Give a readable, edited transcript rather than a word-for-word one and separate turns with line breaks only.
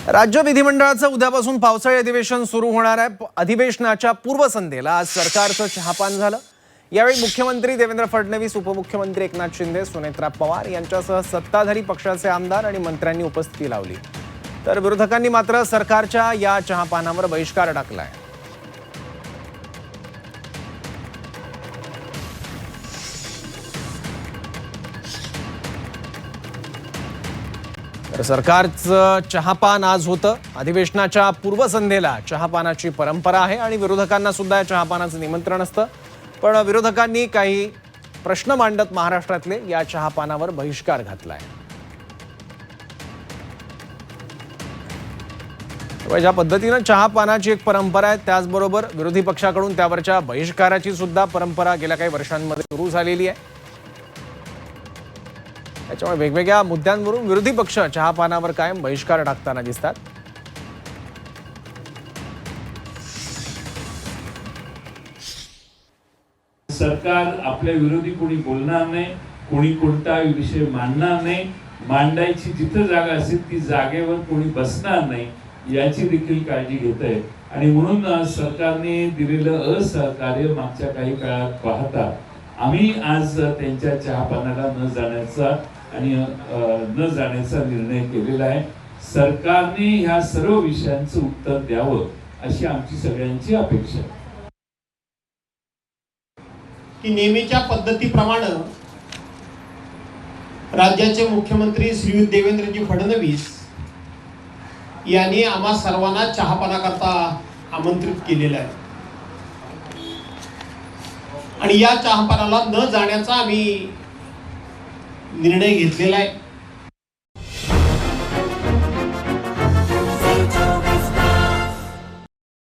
राज्य विधिमंडळाचं उद्यापासून पावसाळी अधिवेशन सुरू होणार आहे। अधिवेशनाच्या पूर्वसंध्येला आज सरकारचं चहापान झालं। यावेळी मुख्यमंत्री देवेंद्र फडणवीस, उपमुख्यमंत्री एकनाथ शिंदे, सुनेत्रा पवार यांच्यासह सत्ताधारी पक्षाचे आमदार आणि मंत्र्यांनी उपस्थिती लावली। तर विरोधकांनी मात्र सरकारच्या या चहापानावर बहिष्कार टाकलाय। तर सरकारचं चहापान आज होतं। अधिवेशनाच्या पूर्वसंध्येला चहापानाची परंपरा आहे आणि विरोधकांना सुद्धा या चहापानाचं निमंत्रण असतं। पण विरोधकांनी काही प्रश्न मांडत महाराष्ट्रातले या चहापानावर बहिष्कार घातलाय। ज्या पद्धतीनं चहापानाची एक परंपरा आहे, त्याचबरोबर विरोधी पक्षाकडून त्यावरच्या बहिष्काराची सुद्धा परंपरा गेल्या काही वर्षांमध्ये सुरू झालेली आहे। त्याच्यामुळे वेगवेगळ्या मुद्द्यांवरून विरोधी पक्ष चहापानावर कायम बहिष्कार टाकताना दिसतात।
सरकार आपल्या विरोधी कोणी बोलणार नाही, कोणी कोणता विषय मांडणार नाही, मांडायची जिथे जागा असेल ती जागेवर कोणी बसणार नाही याची देखील काळजी घेत आहे। आणि म्हणून सरकारने दिलेलं असहकार्य मागच्या काही काळात पाहता आम्ही आज त्यांच्या चहापानाला न जाण्याचा निर्णय केलेला आहे। सरकारने ह्या सर्व विषयांचं उत्तर द्यावं अशी आमची सगळ्यांची अपेक्षा आहे।
की नेहमीच्या पद्धतीप्रमाणे राज्याचे मुख्यमंत्री श्री देवेंद्रजी फडणवीस यांनी आम्हा सर्वांना चहापानाकरता आमंत्रित केलेलं आहे आणि या चहापानाला न जाण्याचा आम्ही निर्णय घेतलेला आहे।